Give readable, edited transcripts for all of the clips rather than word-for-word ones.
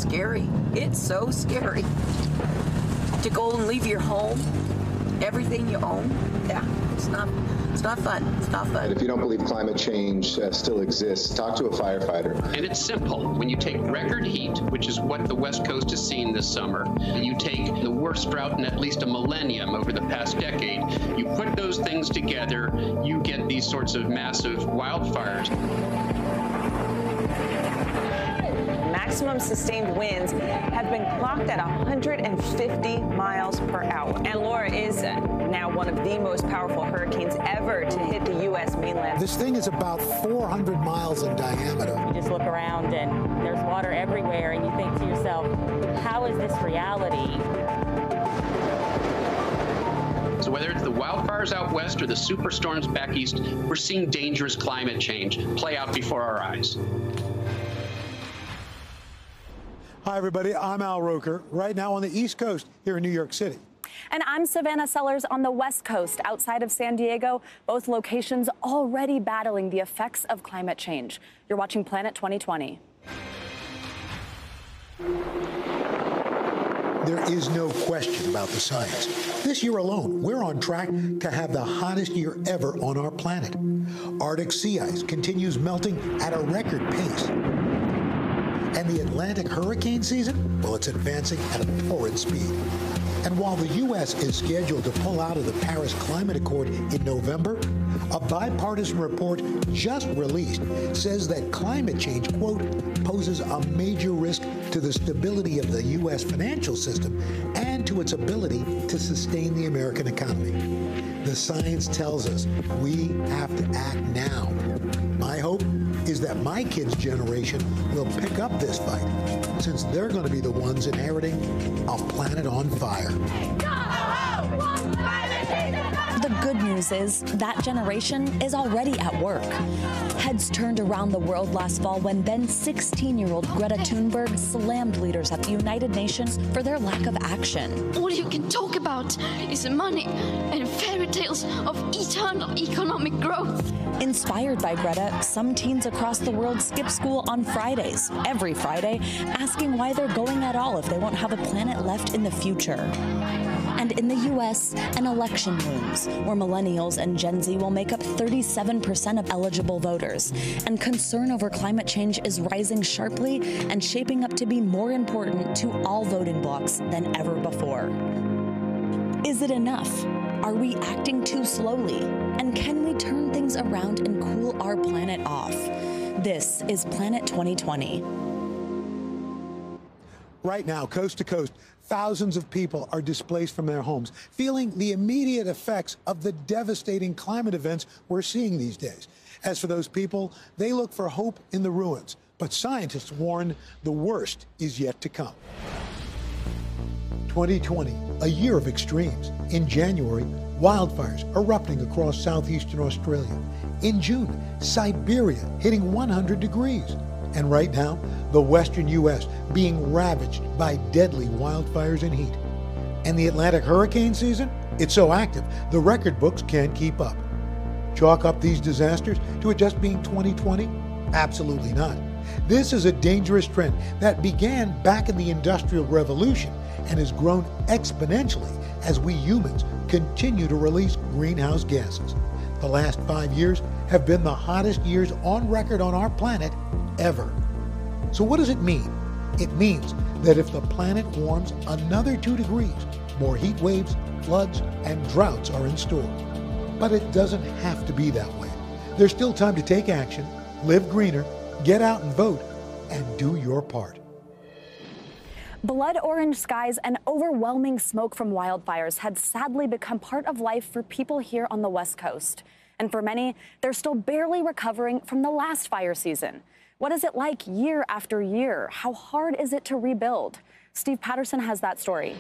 scary. It's so scary to go and leave your home, everything you own. Yeah, it's not fun. It's not fun. If you don't believe climate change still exists, talk to a firefighter. And it's simple. When you take record heat, which is what the West Coast has seen this summer, and you take the worst drought in at least a millennium over the past decade, you put those things together, you get these sorts of massive wildfires. Maximum sustained winds have been clocked at 150 miles per hour. And Laura is now one of the most powerful hurricanes ever to hit the U.S. mainland. This thing is about 400 miles in diameter. You just look around and there's water everywhere, and you think to yourself, how is this reality? So whether it's the wildfires out west or the superstorms back east, we're seeing dangerous climate change play out before our eyes. Hi, everybody. I'm Al Roker, right now on the East Coast here in New York City. And I'm Savannah Sellers on the West Coast outside of San Diego, both locations already battling the effects of climate change. You're watching Planet 2020. There is no question about the science. This year alone, we're on track to have the hottest year ever on our planet. Arctic sea ice continues melting at a record pace. And the Atlantic hurricane season, well, it's advancing at a torrid speed. And while the U.S. is scheduled to pull out of the Paris Climate Accord in November, a bipartisan report just released says that climate change, quote, poses a major risk to the stability of the U.S. financial system and to its ability to sustain the American economy. The science tells us we have to act now. My hope is that my kids' generation will pick up this fight, since they're going to be the ones inheriting a planet on fire. The good news is that generation is already at work. Heads turned around the world last fall when then 16-year-old Greta Thunberg slammed leaders at the United Nations for their lack of action. All you can talk about is money and fairy tales of eternal economic growth. Inspired by Greta, some teens across the world skip school on Fridays, every Friday, asking why they're going at all if they won't have a planet left in the future. And in the U.S., an election looms, where millennials and Gen Z will make up 37% of eligible voters. And concern over climate change is rising sharply and shaping up to be more important to all voting blocs than ever before. Is it enough? Are we acting too slowly? And can we turn things around and cool our planet off? This is Planet 2020. Right now, coast to coast, thousands of people are displaced from their homes, feeling the immediate effects of the devastating climate events we're seeing these days. As for those people, they look for hope in the ruins, but scientists warn the worst is yet to come. 2020, a year of extremes. In January, wildfires erupting across southeastern Australia. In June, Siberia hitting 100 degrees. And right now, the western U.S. being ravaged by deadly wildfires and heat. And the Atlantic hurricane season? It's so active, the record books can't keep up. Chalk up these disasters to it just being 2020? Absolutely not. This is a dangerous trend that began back in the Industrial Revolution and has grown exponentially as we humans continue to release greenhouse gases. The last 5 years have been the hottest years on record on our planet ever. So what does it mean? It means that if the planet warms another 2 degrees, more heat waves, floods, and droughts are in store. But it doesn't have to be that way. There's still time to take action, live greener, get out and vote, and do your part. Blood orange skies and overwhelming smoke from wildfires had sadly become part of life for people here on the West Coast. And for many, they're still barely recovering from the last fire season. What is it like year after year? How hard is it to rebuild? Steve Patterson has that story.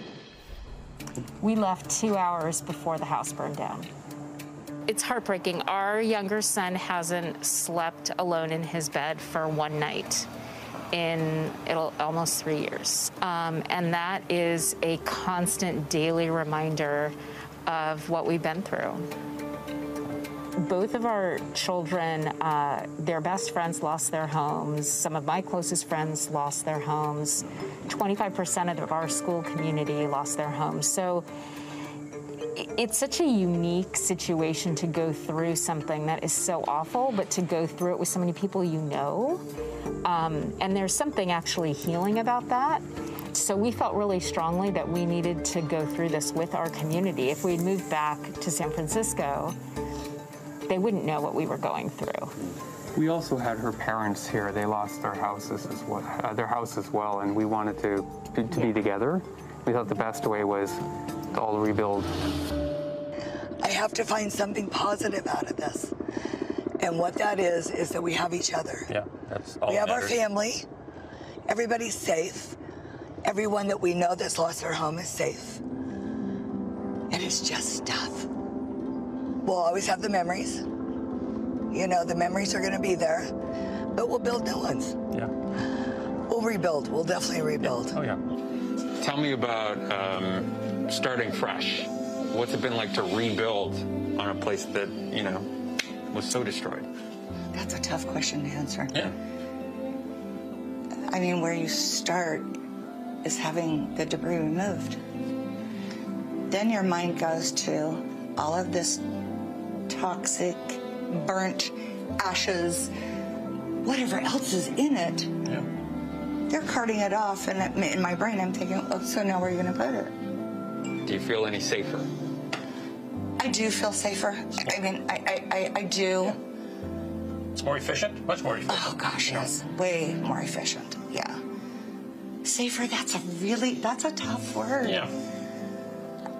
We left 2 hours before the house burned down. It's heartbreaking. Our younger son hasn't slept alone in his bed for one night in almost 3 years. And that is a constant daily reminder of what we've been through. both of our children, their best friends lost their homes. Some of my closest friends lost their homes. 25% of our school community lost their homes. So it's such a unique situation to go through something that is so awful, but to go through it with so many people you know. And there's something actually healing about that. So we felt really strongly that we needed to go through this with our community. If we'd moved back to San Francisco, they wouldn't know what we were going through. We also had her parents here. They lost their houses as well, and we wanted to be together. We thought the best way was to all rebuild. I have to find something positive out of this. And what that is that we have each other. Yeah, that's all. We have our family. Everybody's safe. Everyone that we know that's lost their home is safe. And it's just tough. We'll always have the memories. You know, the memories are going to be there, but we'll build new ones. Yeah. We'll rebuild. We'll definitely rebuild. Oh, yeah. Tell me about starting fresh. What's it been like to rebuild on a place that, you know, was so destroyed? That's a tough question to answer. Yeah. I mean, where you start is having the debris removed. Then your mind goes to all of this toxic, burnt ashes, whatever else is in it. Yeah. They're carting it off, and in my brain I'm thinking, oh, so now where are you going to put it? Do you feel any safer? I do feel safer. I mean, I do. Yeah. It's more efficient? Much more efficient. Oh, gosh, yes. Way more efficient, yeah. Safer, that's a tough word. Yeah.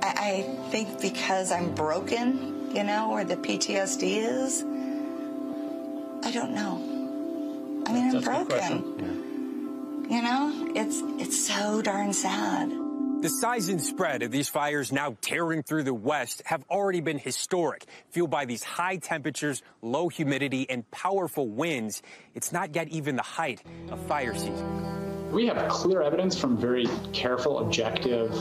I think because I'm broken, you know, where the PTSD is, I don't know. I mean, I'm broken. You know, it's so darn sad. The size and spread of these fires now tearing through the West have already been historic, fueled by these high temperatures, low humidity, and powerful winds. It's not yet even the height of fire season. We have clear evidence from very careful, objective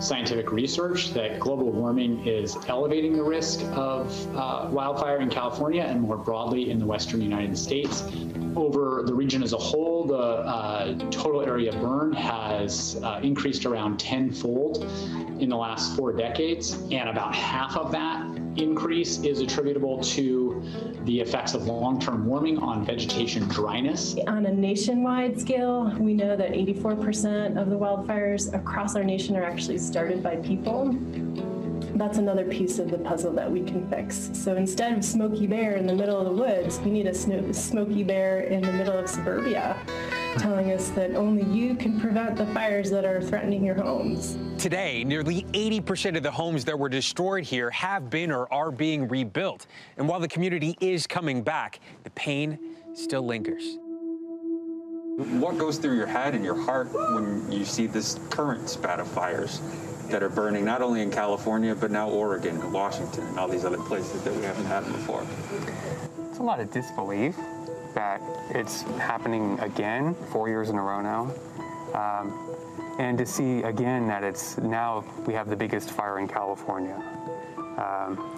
scientific research that global warming is elevating the risk of wildfire in California and more broadly in the western United States. Over the region as a whole, the total area burned has increased around tenfold in the last 4 decades, and about half of that increase is attributable to the effects of long-term warming on vegetation dryness. On a nationwide scale, we know that 84% of the wildfires across our nation are actually started by people. That's another piece of the puzzle that we can fix. So instead of Smokey Bear in the middle of the woods, we need a Smokey Bear in the middle of suburbia, telling us that only you can prevent the fires that are threatening your homes. Today, nearly 80% of the homes that were destroyed here have been or are being rebuilt. And while the community is coming back, the pain still lingers. What goes through your head and your heart when you see this current spat of fires that are burning not only in California, but now Oregon and Washington and all these other places that we haven't had before? It's a lot of disbelief that it's happening again 4 years in a row now. And to see again that it's now we have the biggest fire in California.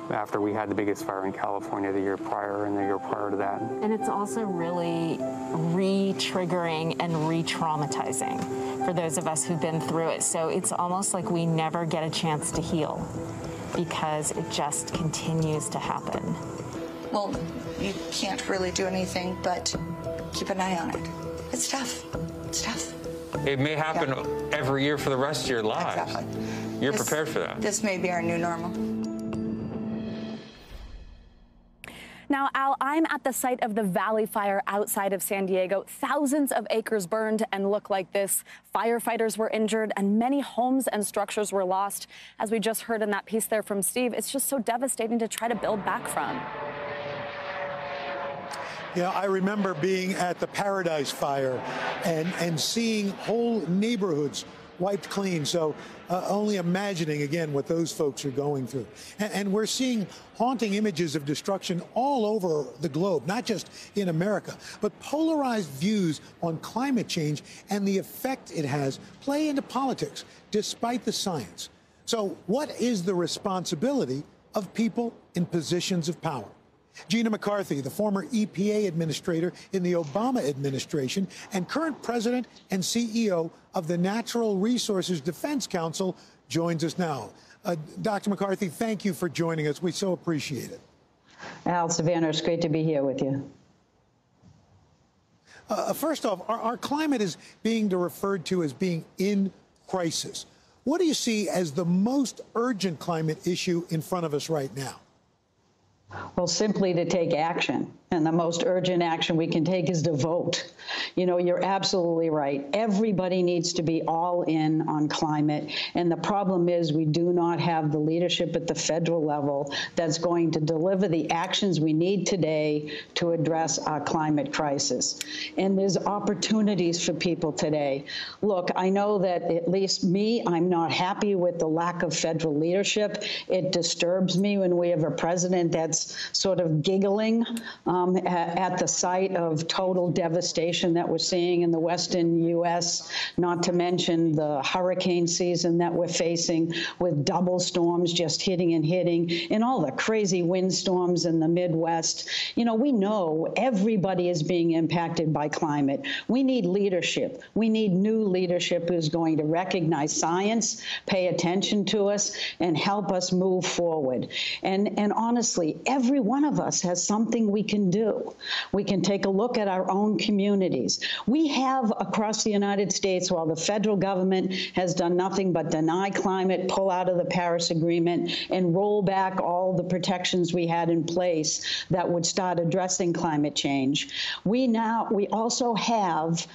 After we had the biggest fire in California the year prior and the year prior to that. And it's also really re-triggering and re-traumatizing for those of us who've been through it. So it's almost like we never get a chance to heal because it just continues to happen. Well, you can't really do anything but keep an eye on it. It's tough. It's tough. It may happen every year for the rest of your lives. Exactly. You're prepared for that. This may be our new normal. Now, Al, I'm at the site of the Valley Fire outside of San Diego. Thousands of acres burned and look like this. Firefighters were injured and many homes and structures were lost. As we just heard in that piece there from Steve, it's just so devastating to try to build back from. Yeah, I remember being at the Paradise Fire and seeing whole neighborhoods wiped clean. So only imagining, again, what those folks are going through. And we're seeing haunting images of destruction all over the globe, not just in America, but polarized views on climate change and the effect it has play into politics, despite the science. So what is the responsibility of people in positions of power? Gina McCarthy, the former EPA administrator in the Obama administration and current president and CEO of the Natural Resources Defense Council, joins us now. Dr. McCarthy, thank you for joining us. We so appreciate it. Al, Savannah, it's great to be here with you. First off, our climate is being referred to as being in crisis. What do you see as the most urgent climate issue in front of us right now? Well, simply to take action. And the most urgent action we can take is to vote. You know, you're absolutely right. Everybody needs to be all in on climate. And the problem is we do not have the leadership at the federal level that's going to deliver the actions we need today to address our climate crisis. And there's opportunities for people today. Look, I know that at least me, I'm not happy with the lack of federal leadership. It disturbs me when we have a president that's sort of giggling at the sight of total devastation that we're seeing in the western U.S., not to mention the hurricane season that we're facing with double storms just hitting, and all the crazy windstorms in the Midwest. You know, we know everybody is being impacted by climate. We need leadership. We need new leadership who's going to recognize science, pay attention to us, and help us move forward. And honestly, every one of us has something we can do. We can take a look at our own communities. We have across the United States, while the federal government has done nothing but deny climate, pull out of the Paris Agreement, and roll back all the protections we had in place that would start addressing climate change. We also have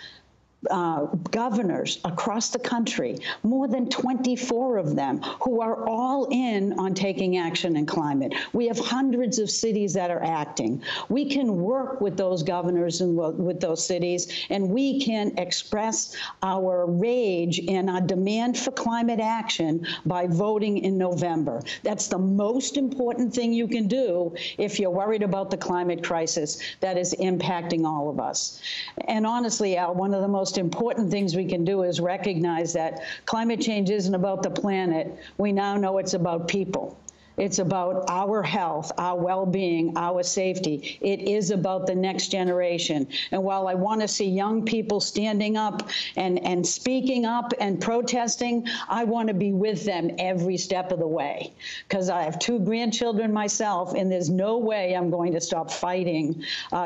governors across the country, more than 24 of them, who are all in on taking action in climate. We have hundreds of cities that are acting. We can work with those governors and with those cities, and we can express our rage and our demand for climate action by voting in November. That's the most important thing you can do if you're worried about the climate crisis that is impacting all of us. And honestly, Al, one of the most important things we can do is recognize that climate change isn't about the planet. We now know it's about people. It's about our health, our well-being, our safety. It is about the next generation. And while I want to see young people standing up and speaking up and protesting, I want to be with them every step of the way. Because I have 2 grandchildren myself, and there's no way I'm going to stop fighting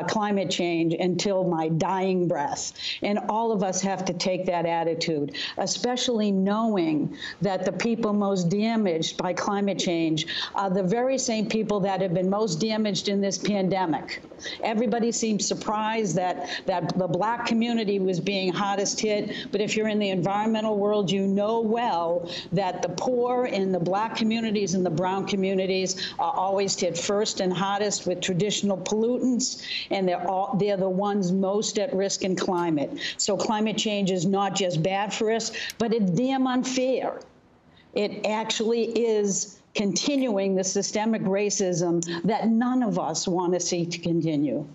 climate change until my dying breath. And all of us have to take that attitude, especially knowing that the people most damaged by climate change are the very same people that have been most damaged in this pandemic. Everybody seems surprised that the Black community was being hardest hit, but if you're in the environmental world, you know well that the poor in the Black communities and the brown communities are always hit first and hardest with traditional pollutants, and they're the ones most at risk in climate. So climate change is not just bad for us, but it's damn unfair. It actually is continuing the systemic racism that none of us want to see to continue.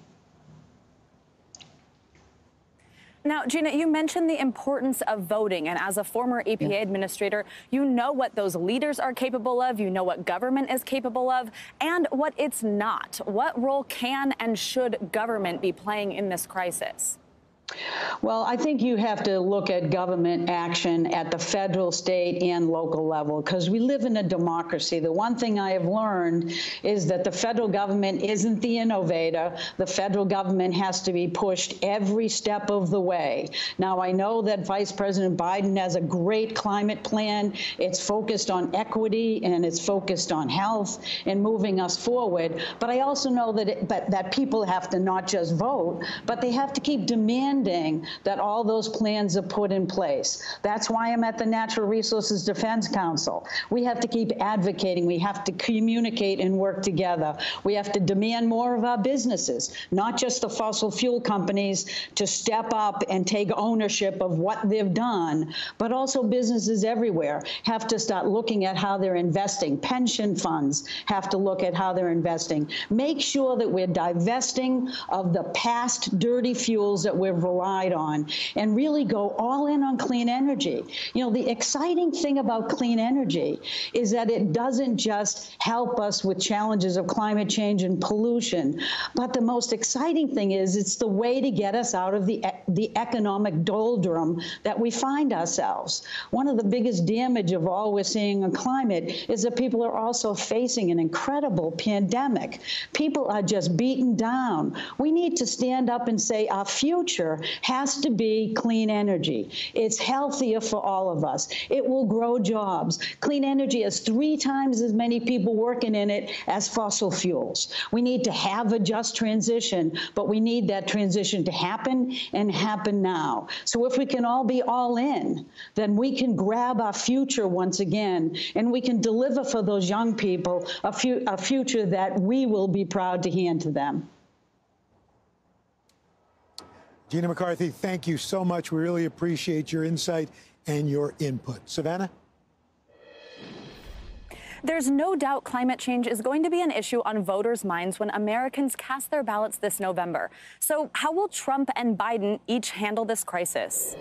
Now, Gina, you mentioned the importance of voting, and as a former EPA administrator, you know what those leaders are capable of, you know what government is capable of, and what it's not. What role can and should government be playing in this crisis? Well, I think you have to look at government action at the federal, state, and local level, because we live in a democracy. The one thing I have learned is that the federal government isn't the innovator. The federal government has to be pushed every step of the way. Now, I know that Vice President Biden has a great climate plan. It's focused on equity, and it's focused on health and moving us forward. But I also know that people have to not just vote, but they have to keep demanding that all those plans are put in place. That's why I'm at the Natural Resources Defense Council. We have to keep advocating. We have to communicate and work together. We have to demand more of our businesses, not just the fossil fuel companies, to step up and take ownership of what they've done, but also businesses everywhere have to start looking at how they're investing. Pension funds have to look at how they're investing. Make sure that we're divesting of the past dirty fuels that we've relied on, and really go all in on clean energy. You know, the exciting thing about clean energy is that it doesn't just help us with challenges of climate change and pollution, but the most exciting thing is it's the way to get us out of the economic doldrum that we find ourselves. One of the biggest damage of all we're seeing on climate is that people are also facing an incredible pandemic. People are just beaten down. We need to stand up and say our future has to be clean energy. It's healthier for all of us. It will grow jobs. Clean energy has 3 times as many people working in it as fossil fuels. We need to have a just transition, but we need that transition to happen and happen now. So if we can all be all in, then we can grab our future once again, and we can deliver for those young people a future that we will be proud to hand to them. Gina McCarthy, thank you so much. We really appreciate your insight and your input. Savannah? There's no doubt climate change is going to be an issue on voters' minds when Americans cast their ballots this November. So how will Trump and Biden each handle this crisis?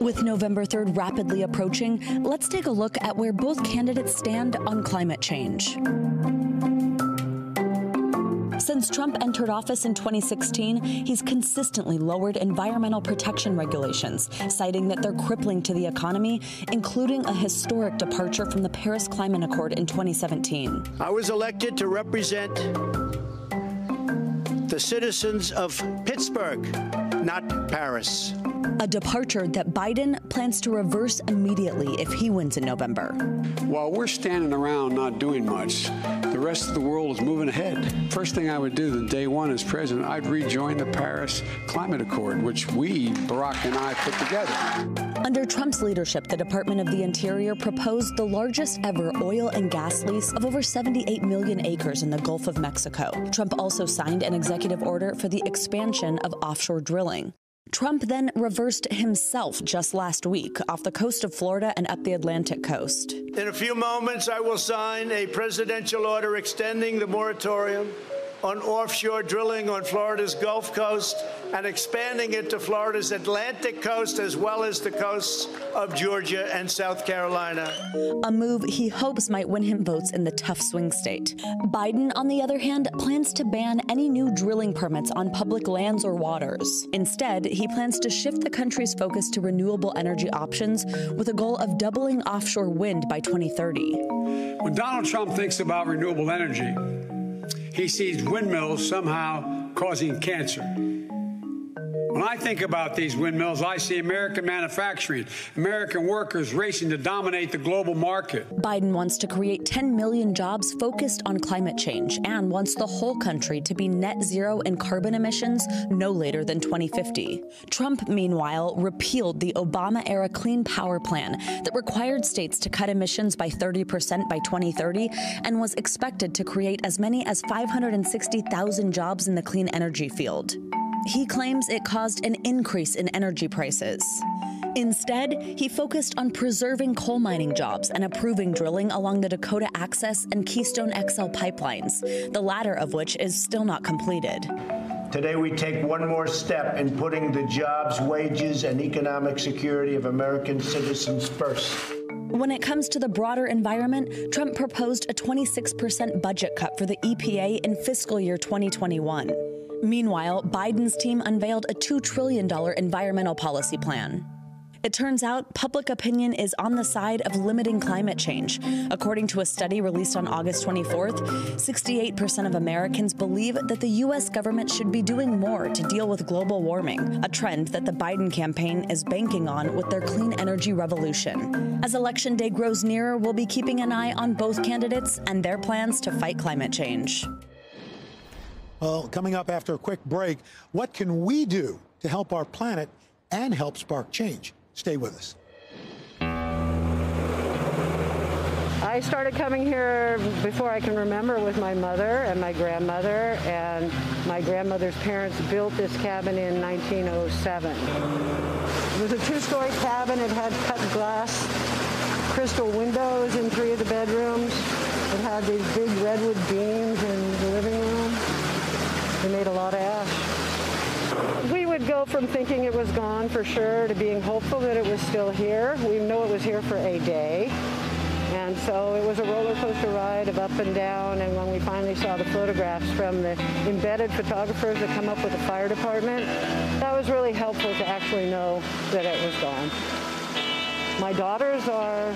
With November 3rd rapidly approaching, let's take a look at where both candidates stand on climate change. Since Trump entered office in 2016, he's consistently lowered environmental protection regulations, citing that they're crippling to the economy, including a historic departure from the Paris Climate Accord in 2017. I was elected to represent the citizens of Pittsburgh, not Paris. A departure that Biden plans to reverse immediately if he wins in November. While we're standing around not doing much, the rest of the world is moving ahead. First thing I would do the day one as president, I'd rejoin the Paris Climate Accord, which we, Barack and I, put together. Under Trump's leadership, the Department of the Interior proposed the largest ever oil and gas lease of over 78 million acres in the Gulf of Mexico. Trump also signed an executive order for the expansion of offshore drilling. Trump then reversed himself just last week off the coast of Florida and up the Atlantic coast. In a few moments, I will sign a presidential order extending the moratorium on offshore drilling on Florida's Gulf Coast and expanding it to Florida's Atlantic coast as well as the coasts of Georgia and South Carolina. A move he hopes might win him votes in the tough swing state. Biden, on the other hand, plans to ban any new drilling permits on public lands or waters. Instead, he plans to shift the country's focus to renewable energy options with a goal of doubling offshore wind by 2030. When Donald Trump thinks about renewable energy, he sees windmills somehow causing cancer. When I think about these windmills, I see American manufacturing, American workers racing to dominate the global market. Biden wants to create 10 million jobs focused on climate change and wants the whole country to be net zero in carbon emissions no later than 2050. Trump, meanwhile, repealed the Obama-era Clean Power Plan that required states to cut emissions by 30% by 2030 and was expected to create as many as 560,000 jobs in the clean energy field. He claims it caused an increase in energy prices. Instead, he focused on preserving coal mining jobs and approving drilling along the Dakota Access and Keystone XL pipelines, the latter of which is still not completed. Today, we take one more step in putting the jobs, wages, and economic security of American citizens first. When it comes to the broader environment, Trump proposed a 26% budget cut for the EPA in fiscal year 2021. Meanwhile, Biden's team unveiled a $2 trillion environmental policy plan. It turns out public opinion is on the side of limiting climate change. According to a study released on August 24th, 68% of Americans believe that the U.S. government should be doing more to deal with global warming, a trend that the Biden campaign is banking on with their clean energy revolution. As Election Day grows nearer, we'll be keeping an eye on both candidates and their plans to fight climate change. Well, coming up after a quick break, what can we do to help our planet and help spark change? Stay with us. I started coming here before I can remember with my mother and my grandmother, and my grandmother's parents built this cabin in 1907. It was a two-story cabin. It had cut glass, crystal windows in 3 of the bedrooms. It had these big redwood beams in the living room. We made a lot of ash. We would go from thinking it was gone for sure to being hopeful that it was still here. We know it was here for a day. And so it was a roller coaster ride of up and down. And when we finally saw the photographs from the embedded photographers that come up with the fire department, that was really helpful to actually know that it was gone. My daughters are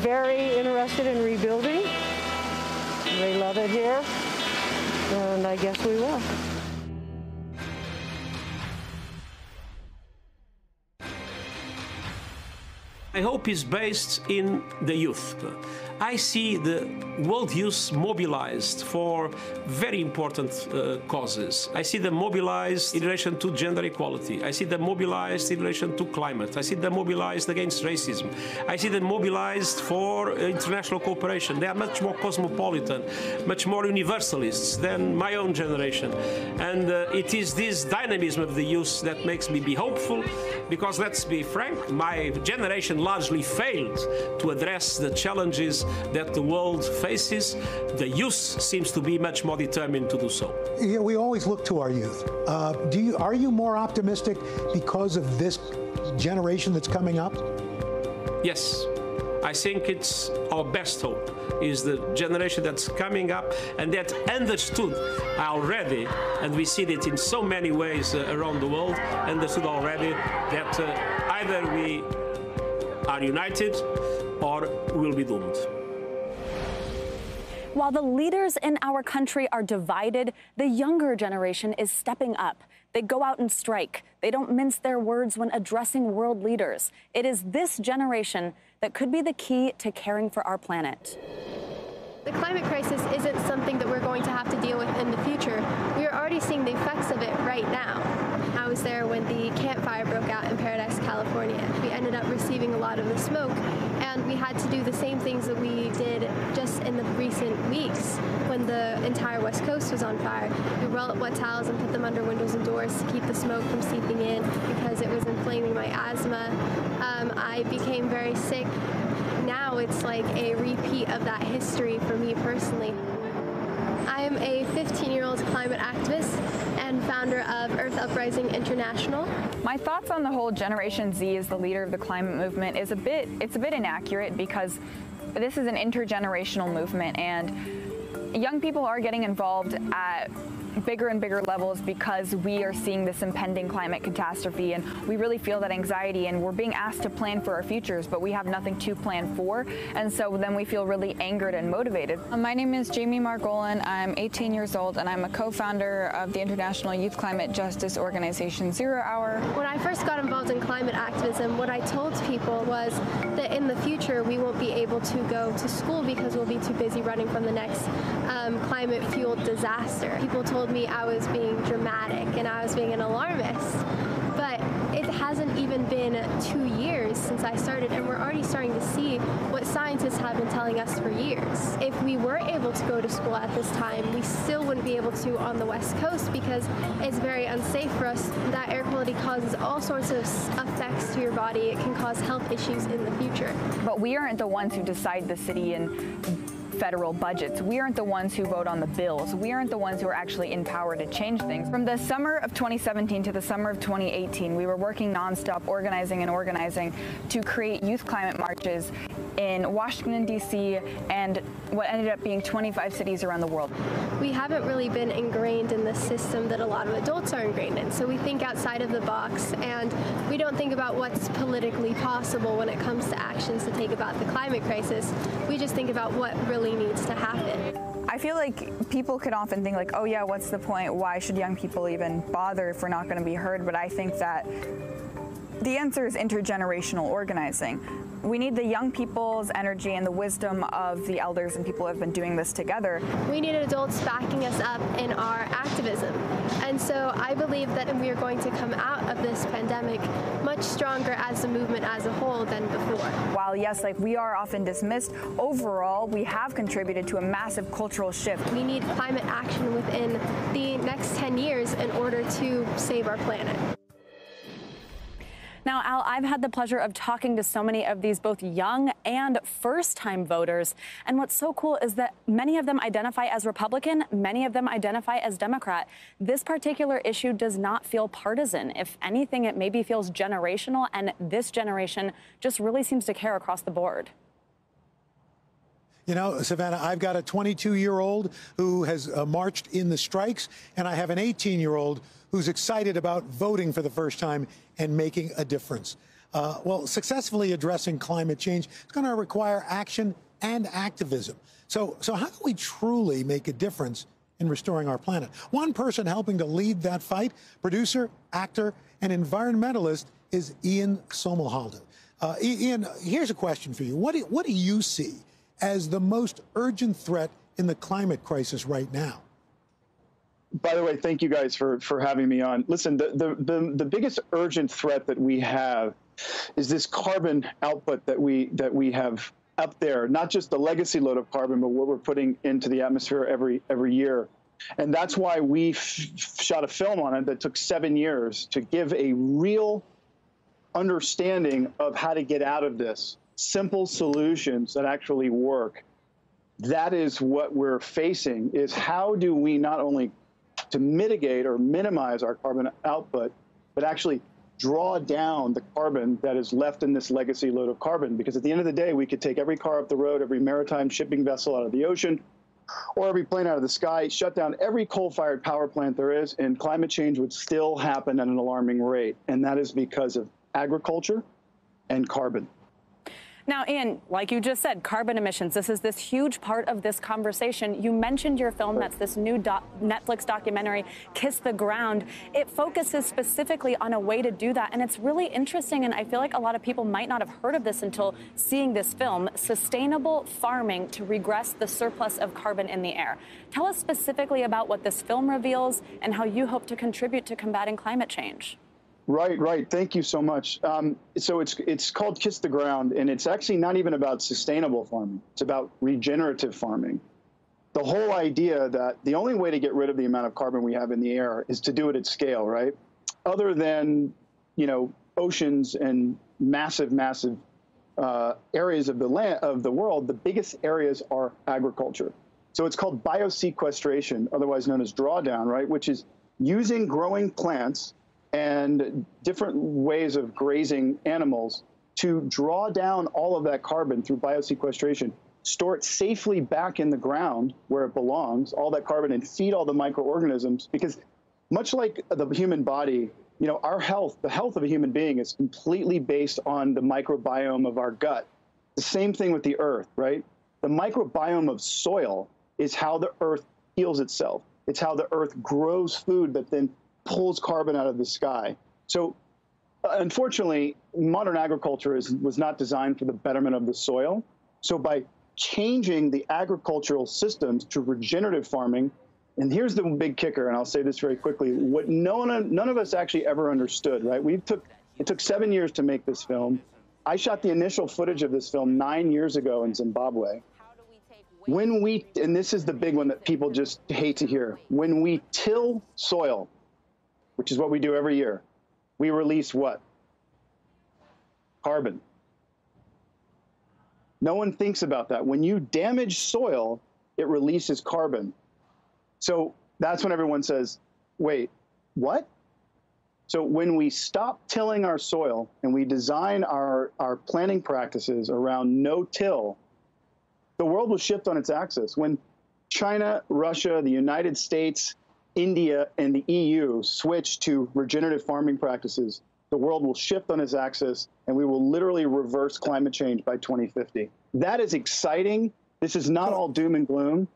very interested in rebuilding. They love it here, and I guess we will. My hope is based in the youth. I see the world youth mobilized for very important causes. I see them mobilized in relation to gender equality. I see them mobilized in relation to climate. I see them mobilized against racism. I see them mobilized for international cooperation. They are much more cosmopolitan, much more universalists than my own generation. And it is this dynamism of the youth that makes me be hopeful, because let's be frank, my generation largely failed to address the challenges that the world faces. The youth seems to be much more determined to do so. Yeah, we always look to our youth. Are you more optimistic because of this generation that's coming up? Yes. I think it's our best hope is the generation that's coming up and that understood already, and we see it in so many ways around the world, understood already that either we are united or we'll be doomed. While the leaders in our country are divided, the younger generation is stepping up. They go out and strike. They don't mince their words when addressing world leaders. It is this generation that could be the key to caring for our planet. The climate crisis isn't something that we're going to have to deal with in the future. We are already seeing the effects of it right now. I was there when the Camp Fire broke out in Paradise, California. We ended up receiving a lot of the smoke, and we had to do the same things that we did just in the recent weeks when the entire West Coast was on fire. We roll up wet towels and put them under windows and doors to keep the smoke from seeping in because it was inflaming my asthma. I became very sick. Now it's like a repeat of that history for me personally. I am a 15-year-old climate activist and founder of Earth Uprising International. My thoughts on the whole Generation Z as the leader of the climate movement is a bit inaccurate, because this is an intergenerational movement, and young people are getting involved at bigger and bigger levels because we are seeing this impending climate catastrophe, and we really feel that anxiety, and we're being asked to plan for our futures, but we have nothing to plan for, and so then we feel really angered and motivated. My name is Jamie Margolin. I'm 18 years old, and I'm a co-founder of the International Youth Climate Justice Organization 0 Hour. When I first got involved in climate activism, what I told people was that in the future we won't be able to go to school because we'll be too busy running from the next climate-fueled disaster. People told me I was being dramatic and I was being an alarmist, but it hasn't even been 2 years since I started, and we're already starting to see what scientists have been telling us for years. If we were able to go to school at this time, we still wouldn't be able to on the West Coast because it's very unsafe for us. That air quality causes all sorts of effects to your body. It can cause health issues in the future. But we aren't the ones who decide the city and federal budgets. We aren't the ones who vote on the bills. We aren't the ones who are actually in power to change things. From the summer of 2017 to the summer of 2018, we were working nonstop, organizing to create youth climate marches in Washington, D.C., and what ended up being 25 cities around the world. We haven't really been ingrained in the system that a lot of adults are ingrained in, so we think outside of the box, and we don't think about what's politically possible when it comes to actions to take about the climate crisis. We just think about what really needs to happen. I feel like people could often think like, oh yeah, what's the point? Why should young people even bother if we're not going to be heard? But I think that the answer is intergenerational organizing. We need the young people's energy and the wisdom of the elders and people who have been doing this together. We need adults backing us up in our activism. And so I believe that we are going to come out of this pandemic much stronger as a movement as a whole than before. While yes, like we are often dismissed, overall we have contributed to a massive cultural shift. We need climate action within the next 10 years in order to save our planet. Now, Al, I've had the pleasure of talking to so many of these both young and first-time voters. And what's so cool is that many of them identify as Republican, many of them identify as Democrat. This particular issue does not feel partisan. If anything, it maybe feels generational, and this generation just really seems to care across the board. You know, Savannah, I've got a 22-year-old who has marched in the strikes, and I have an 18-year-old who's excited about voting for the first time and making a difference. Well, successfully addressing climate change is going to require action and activism. So how can we truly make a difference in restoring our planet? One person helping to lead that fight, producer, actor, and environmentalist, is Ian Somerhalder. Ian, here's a question for you. What do you see as the most urgent threat in the climate crisis right now? By the way, thank you guys for having me on. Listen, the biggest urgent threat that we have is this carbon output that we have up there, not just the legacy load of carbon, but what we're putting into the atmosphere every year. And that's why we shot a film on it that took 7 years to give a real understanding of how to get out of this. Simple solutions that actually work. That is what we're facing, is how do we not only to mitigate or minimize our carbon output, but actually draw down the carbon that is left in this legacy load of carbon. Because at the end of the day, we could take every car up the road, every maritime shipping vessel out of the ocean, or every plane out of the sky, shut down every coal-fired power plant there is, and climate change would still happen at an alarming rate. And that is because of agriculture and carbon. Now, Ian, like you just said, carbon emissions, this is this huge part of this conversation. You mentioned your film, that's this new Netflix documentary, Kiss the Ground. It focuses specifically on a way to do that, and it's really interesting, and I feel like a lot of people might not have heard of this until seeing this film, Sustainable Farming to Regress the Surplus of Carbon in the Air. Tell us specifically about what this film reveals and how you hope to contribute to combating climate change. Right. Thank you so much. So it's called Kiss the Ground, and it's actually not even about sustainable farming. It's about regenerative farming. The whole idea that the only way to get rid of the amount of carbon we have in the air is to do it at scale, right? Other than, oceans and massive areas of the world, the biggest areas are agriculture. So it's called biosequestration, otherwise known as drawdown, right? Which is using growing plants and different ways of grazing animals to draw down all of that carbon through biosequestration, store it safely back in the ground where it belongs, all that carbon, and feed all the microorganisms. Because much like the human body, our health, the health of a human being is completely based on the microbiome of our gut. The same thing with the earth, right? The microbiome of soil is how the earth heals itself. It's how the earth grows food that then pulls carbon out of the sky. So unfortunately, modern agriculture was not designed for the betterment of the soil. So by changing the agricultural systems to regenerative farming, and here's the big kicker, and I'll say this very quickly, what none of us actually ever understood, right? It took 7 years to make this film. I shot the initial footage of this film 9 years ago in Zimbabwe. And this is the big one that people just hate to hear, when we till soil, which is what we do every year, we release what? Carbon. No one thinks about that. When you damage soil, it releases carbon. So that's when everyone says, wait, what? So when we stop tilling our soil and we design our planting practices around no-till, the world will shift on its axis. When China, Russia, the United States, India, and the EU switch to regenerative farming practices, the world will shift on its axis, and we will literally reverse climate change by 2050. That is exciting. This is not all doom and gloom.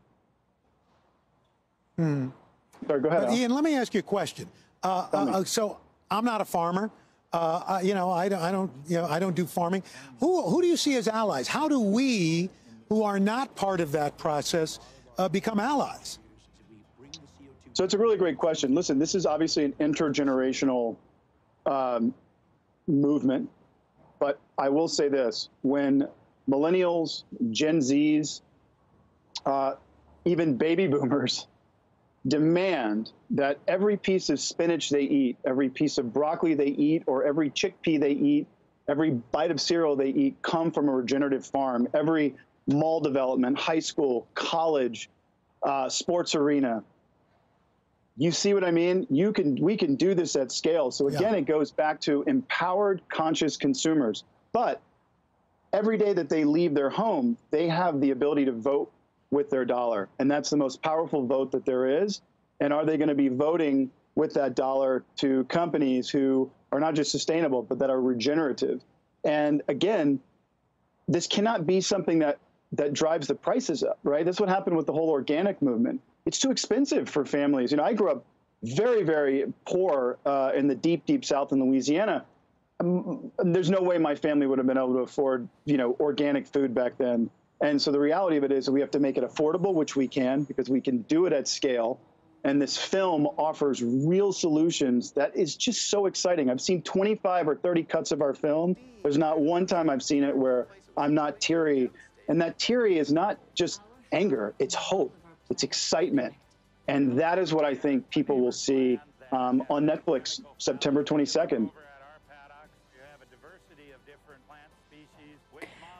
Sorry, go ahead, Al. Ian, let me ask you a question. So I'm not a farmer. I don't do farming. Who do you see as allies? How do we, who are not part of that process, become allies? So it's a really great question. Listen, this is obviously an intergenerational movement, but I will say this: when millennials, Gen Zs, even baby boomers demand that every piece of spinach they eat, every piece of broccoli they eat, or every chickpea they eat, every bite of cereal they eat come from a regenerative farm. Every mall development, high school, college, sports arena. You see what I mean? We can do this at scale. So again, it goes back to empowered, conscious consumers. But every day that they leave their home, they have the ability to vote with their dollar. And that's the most powerful vote that there is. And are they going to be voting with that dollar to companies who are not just sustainable, but that are regenerative? And again, this cannot be something that drives the prices up, right? That's what happened with the whole organic movement. It's too expensive for families. You know, I grew up very, very poor in the deep, deep South in Louisiana. There's no way my family would have been able to afford, you know, organic food back then. And so the reality of it is that we have to make it affordable, which we can, because we can do it at scale. And this film offers real solutions that is just so exciting. I've seen 25 or 30 cuts of our film. There's not one time I've seen it where I'm not teary. And that teary is not just anger, it's hope, it's excitement. And that is what I think people will see on Netflix September 22nd.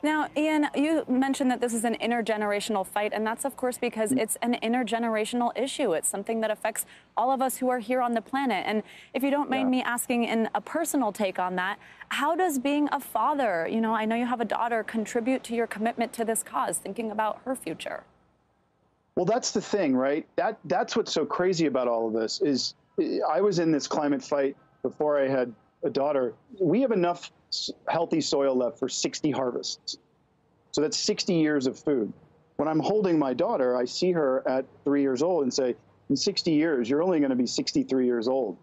Now, Ian, you mentioned that this is an intergenerational fight, and that's, of course, because it's an intergenerational issue. It's something that affects all of us who are here on the planet. And if you don't mind me asking in a personal take on that, how does being a father, you know, I know you have a daughter, contribute to your commitment to this cause, thinking about her future? Well, that's the thing, right? That's what's so crazy about all of this is I was in this climate fight before I had a daughter. We have enough healthy soil left for 60 harvests. So that's 60 years of food. When I'm holding my daughter, I see her at 3 years old and say, in 60 years, you're only going to be 63 years old.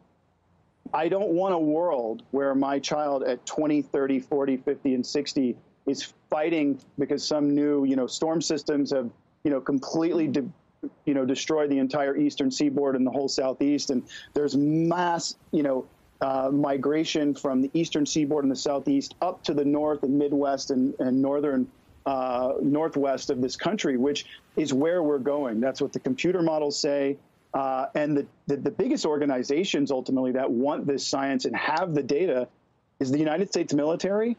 I don't want a world where my child at 20, 30, 40, 50, and 60 is fighting because some new, you know, storm systems have, you know, completely, destroyed the entire eastern seaboard and the whole southeast. And there's mass, migration from the eastern seaboard and the southeast up to the north and Midwest and northern northwest of this country, which is where we're going. That's what the computer models say. And the biggest organizations ultimately that want this science and have the data is the United States military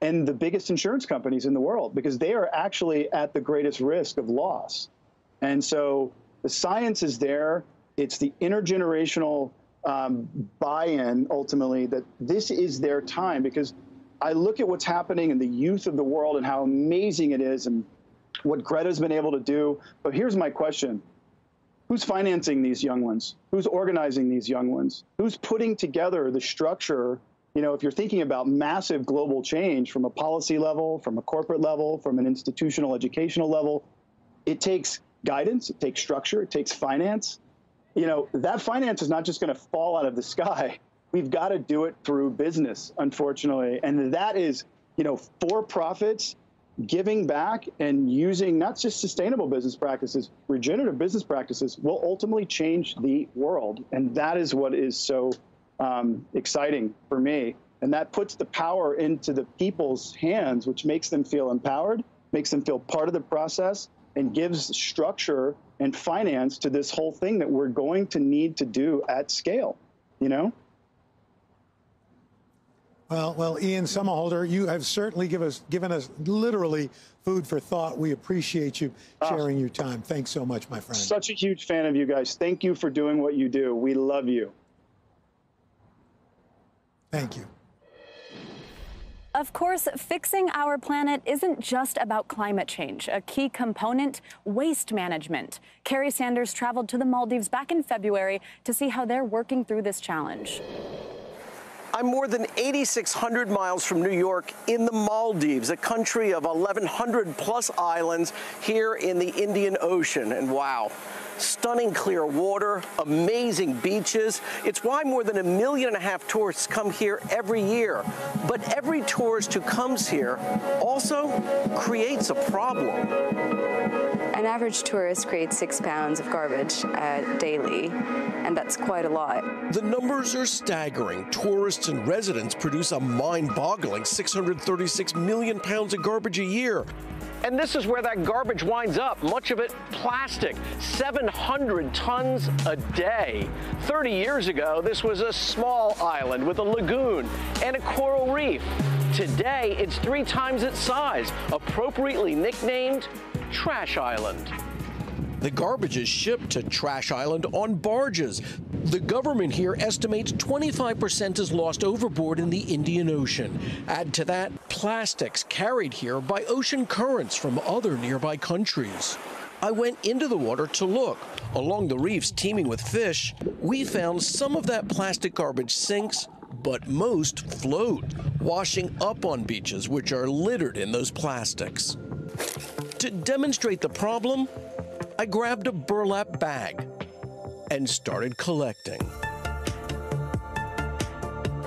and the biggest insurance companies in the world, because they are actually at the greatest risk of loss. And so the science is there. It's the intergenerational buy-in, ultimately, that this is their time, because I look at what's happening in the youth of the world and how amazing it is and what Greta's been able to do. But here's my question. Who's financing these young ones? Who's organizing these young ones? Who's putting together the structure? You know, if you're thinking about massive global change from a policy level, from a corporate level, from an institutional educational level, it takes guidance, it takes structure, it takes finance. You know, that finance is not just going to fall out of the sky. We've got to do it through business, unfortunately. And that is, for-profits giving back and using not just sustainable business practices, regenerative business practices will ultimately change the world. And that is what is so exciting for me. And that puts the power into the people's hands, which makes them feel empowered, makes them feel part of the process, and gives structure and finance to this whole thing that we're going to need to do at scale, Well, Ian Somerhalder, you have certainly given us literally food for thought. We appreciate you sharing your time. Thanks so much, my friend. Such a huge fan of you guys. Thank you for doing what you do. We love you. Thank you. Of course, fixing our planet isn't just about climate change. A key component, waste management. Kerry Sanders traveled to the Maldives back in February to see how they're working through this challenge. I'm more than 8,600 miles from New York in the Maldives, a country of 1,100 plus islands here in the Indian Ocean. And wow, stunning clear water, amazing beaches. It's why more than 1.5 million tourists come here every year. But every tourist who comes here also creates a problem. An average tourist creates 6 pounds of garbage daily, and that's quite a lot. The numbers are staggering. Tourists and residents produce a mind-boggling 636 million pounds of garbage a year. And this is where that garbage winds up, much of it plastic, 700 tons a day. 30 years ago, this was a small island with a lagoon and a coral reef. Today, it's 3 times its size, appropriately nicknamed Trash Island. The garbage is shipped to Trash Island on barges. The government here estimates 25% is lost overboard in the Indian Ocean. Add to that plastics carried here by ocean currents from other nearby countries. I went into the water to look. Along the reefs teeming with fish, we found some of that plastic garbage sinks, but most float, washing up on beaches which are littered in those plastics. To demonstrate the problem, I grabbed a burlap bag and started collecting.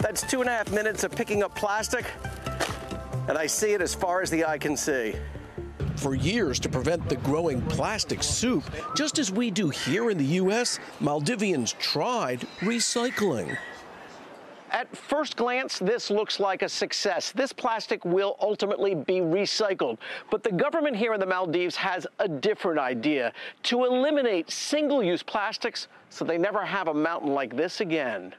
That's 2.5 minutes of picking up plastic, and I see it as far as the eye can see. For years, to prevent the growing plastic soup, just as we do here in the U.S., Maldivians tried recycling. At first glance, this looks like a success. This plastic will ultimately be recycled. But the government here in the Maldives has a different idea: to eliminate single-use plastics so they never have a mountain like this again.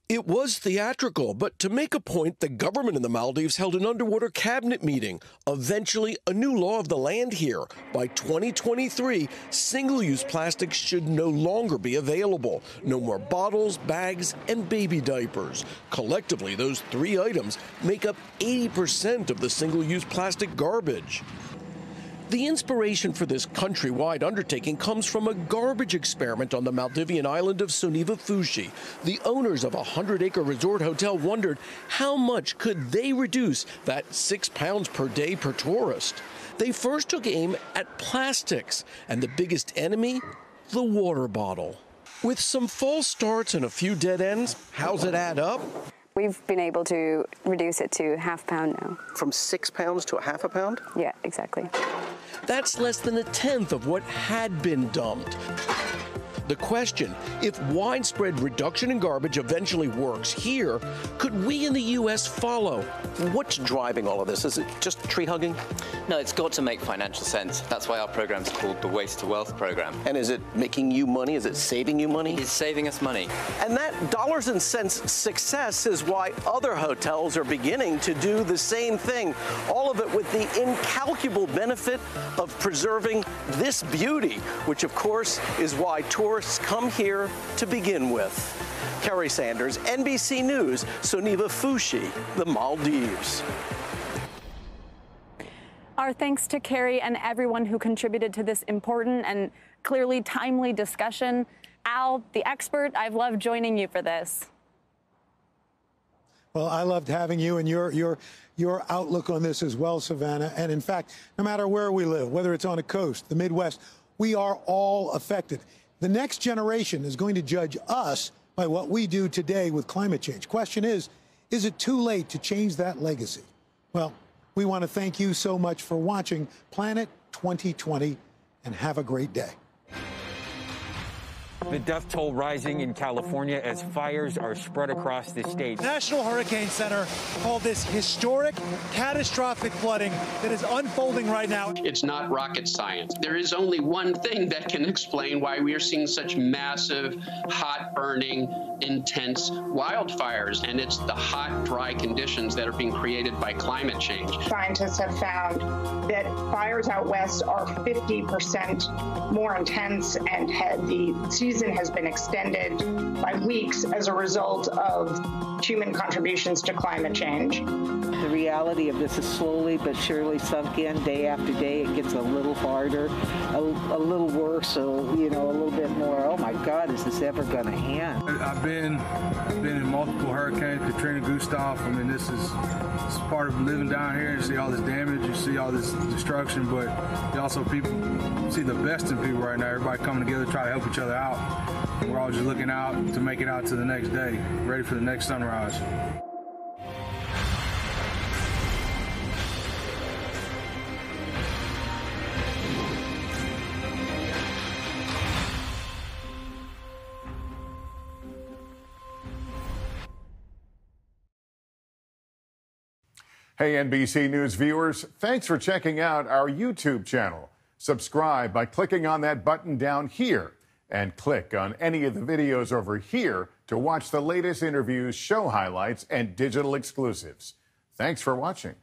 It was theatrical, but to make a point, the government in the Maldives held an underwater cabinet meeting. Eventually, a new law of the land here. By 2023, single-use plastics should no longer be available. No more bottles, bags, and baby diapers. Collectively, those 3 items make up 80% of the single-use plastic garbage. The inspiration for this countrywide undertaking comes from a garbage experiment on the Maldivian island of Suniva Fushi. The owners of a 100-acre resort hotel wondered how much could they reduce that 6 pounds per day per tourist. They first took aim at plastics, and the biggest enemy, the water bottle. With some false starts and a few dead ends, how's it add up? We've been able to reduce it to ½ pound now. From 6 pounds to ½ pound? Yeah, exactly. That's less than 1/10 of what had been dumped. The question, if widespread reduction in garbage eventually works here, could we in the U.S. follow? What's driving all of this? Is it just tree hugging? No, it's got to make financial sense. That's why our program's called the Waste to Wealth program. And is it making you money? Is it saving you money? It's saving us money. And that dollars and cents success is why other hotels are beginning to do the same thing. All of it with the incalculable benefit of preserving this beauty, which of course is why tourists come here to begin with. Kerry Sanders, NBC News, Suniva Fushi, the Maldives. Our thanks to Kerry and everyone who contributed to this important and clearly timely discussion. Al, the expert, I've loved joining you for this. Well, I loved having you and your outlook on this as well, Savannah. And in fact, no matter where we live, whether it's on a coast, the Midwest, we are all affected. The next generation is going to judge us by what we do today with climate change. Question is it too late to change that legacy? Well, we want to thank you so much for watching Planet 2020 and have a great day. The death toll rising in California as fires are spread across the state. National Hurricane Center called this historic, catastrophic flooding that is unfolding right now. It's not rocket science. There is only one thing that can explain why we are seeing such massive, hot burning, intense wildfires, and it's the hot, dry conditions that are being created by climate change. Scientists have found that fires out west are 50% more intense, and the season has been extended by weeks as a result of human contributions to climate change. The reality of this is slowly but surely sunk in day after day. It gets a little harder, a little worse, so, a little bit more, oh my God, is this ever going to end? I've been in multiple hurricanes, Katrina, Gustav. I mean, this is part of living down here. You see all this damage, you see all this destruction, but you also see the best in people right now. Everybody coming together to try to help each other out. We're all just looking out to make it out to the next day, ready for the next sunrise. Hey, NBC News viewers, thanks for checking out our YouTube channel. Subscribe by clicking on that button down here and click on any of the videos over here to watch the latest interviews, show highlights, and digital exclusives. Thanks for watching.